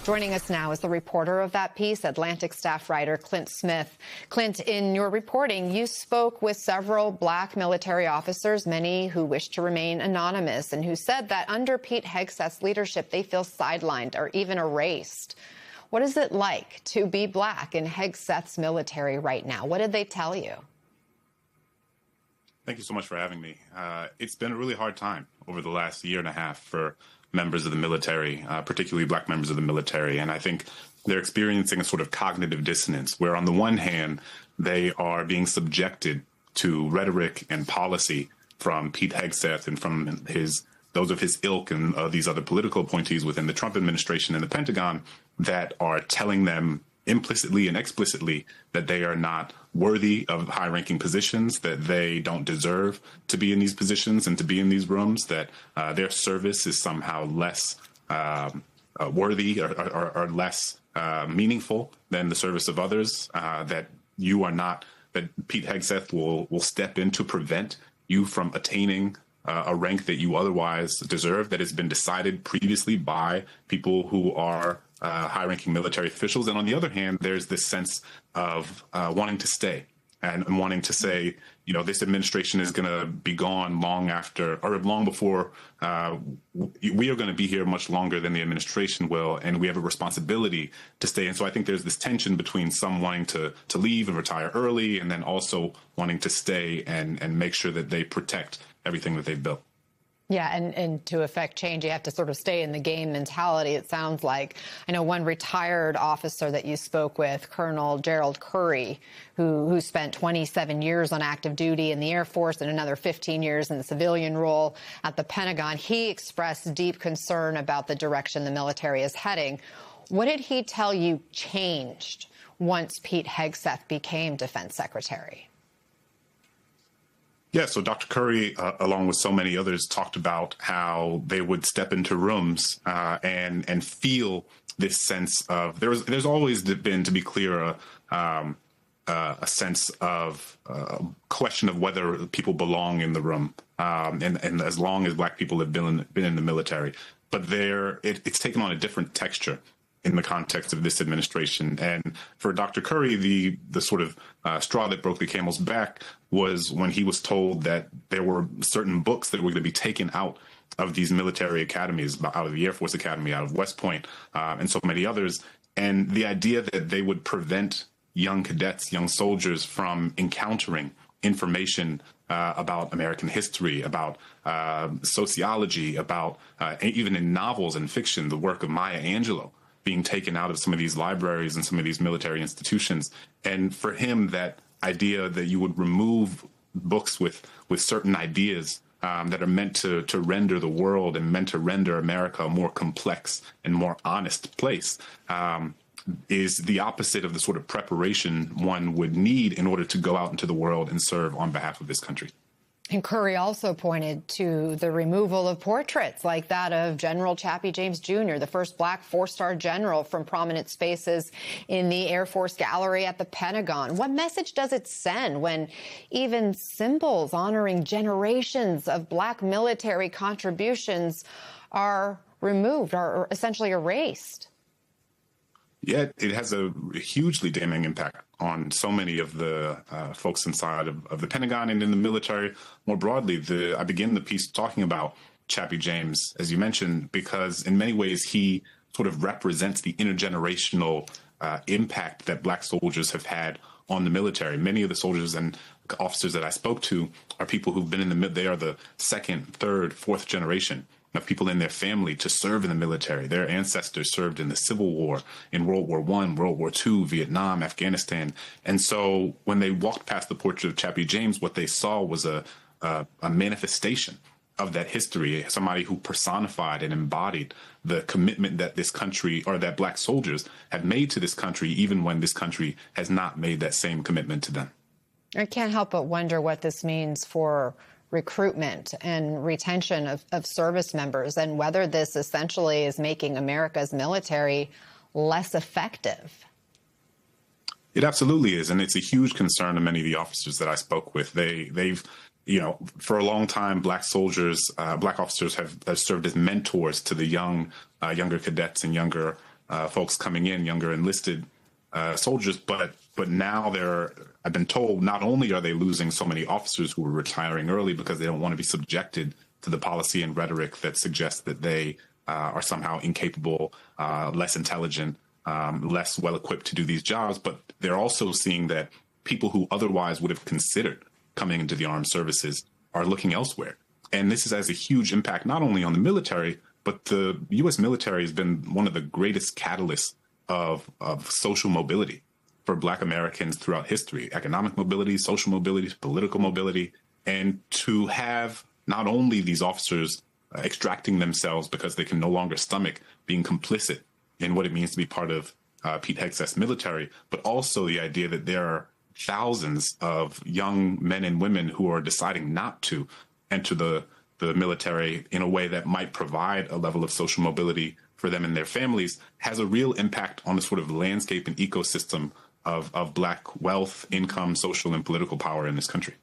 Joining us now is the reporter of that piece, Atlantic staff writer Clint Smith. Clint, in your reporting, you spoke with several black military officers, many who wish to remain anonymous, and who said that under Pete Hegseth's leadership, they feel sidelined or even erased. What is it like to be black in Hegseth's military right now? What did they tell you? Thank you so much for having me. It's been a really hard time over the last year and a half for members of the military, particularly black members of the military. And I think they're experiencing a sort of cognitive dissonance where on the one hand, they are being subjected to rhetoric and policy from Pete Hegseth and from those of his ilk and these other political appointees within the Trump administration and the Pentagon that are telling them implicitly and explicitly that they are not worthy of high-ranking positions, that they don't deserve to be in these positions and to be in these rooms, that their service is somehow less worthy or less meaningful than the service of others, that you are not, that Pete Hegseth will step in to prevent you from attaining a rank that you otherwise deserve, that has been decided previously by people who are high-ranking military officials. And on the other hand, there's this sense of wanting to stay and wanting to say, you know, this administration is going to be gone long after or long before we are going to be here much longer than the administration will. And we have a responsibility to stay. And so I think there's this tension between some wanting to leave and retire early and then also wanting to stay and make sure that they protect everything that they've built. Yeah, and to affect change, you have to sort of stay in the game mentality, it sounds like. I know one retired officer that you spoke with, Colonel Gerald Curry, who spent 27 years on active duty in the Air Force and another 15 years in the civilian role at the Pentagon. He expressed deep concern about the direction the military is heading. What did he tell you changed once Pete Hegseth became Defense Secretary? Yeah, so Dr. Curry, along with so many others, talked about how they would step into rooms and feel this sense of there's always been, to be clear, a sense of question of whether people belong in the room, and as long as black people have been in the military, but it's taken on a different texture in the context of this administration. And for Dr. Curry, the sort of straw that broke the camel's back was when he was told that there were certain books that were going to be taken out of these military academies, out of the Air Force Academy, out of West Point, and so many others. And the idea that they would prevent young cadets, young soldiers from encountering information about American history, about sociology, about even in novels and fiction, the work of Maya Angelou being taken out of some of these libraries and some of these military institutions. And for him, that idea that you would remove books with certain ideas that are meant to render the world and meant to render America a more complex and more honest place is the opposite of the sort of preparation one would need in order to go out into the world and serve on behalf of this country. And Curry also pointed to the removal of portraits like that of General Chappie James Jr., the first black four-star general from prominent spaces in the Air Force Gallery at the Pentagon. What message does it send when even symbols honoring generations of black military contributions are removed or essentially erased? Yeah, it has a hugely damning impact on so many of the folks inside of the Pentagon and in the military more broadly. I begin the piece talking about Chappie James, as you mentioned, because in many ways he sort of represents the intergenerational impact that black soldiers have had on the military. Many of the soldiers and officers that I spoke to are people who've been in they are the second, third, fourth generation of people in their family to serve in the military. Their ancestors served in the Civil War, in World War I, World War II, Vietnam, Afghanistan. And so when they walked past the portrait of Chappie James, what they saw was a manifestation of that history, somebody who personified and embodied the commitment that this country or that black soldiers have made to this country, even when this country has not made that same commitment to them. I can't help but wonder what this means for recruitment and retention of service members and whether this essentially is making America's military less effective. It absolutely is. And it's a huge concern to many of the officers that I spoke with. They've, you know, for a long time, black soldiers, black officers have served as mentors to the younger cadets and younger folks coming in, younger enlisted soldiers, but now I've been told not only are they losing so many officers who are retiring early because they don't want to be subjected to the policy and rhetoric that suggests that they are somehow incapable, less intelligent, less well equipped to do these jobs, but they're also seeing that people who otherwise would have considered coming into the armed services are looking elsewhere. And this has a huge impact not only on the military, but the U.S. military has been one of the greatest catalysts of social mobility for Black Americans throughout history: economic mobility, social mobility, political mobility. And to have not only these officers extracting themselves because they can no longer stomach being complicit in what it means to be part of Pete Hegseth's military, but also the idea that there are thousands of young men and women who are deciding not to enter the military in a way that might provide a level of social mobility for them and their families, has a real impact on the sort of landscape and ecosystem of Black wealth, income, social, and political power in this country.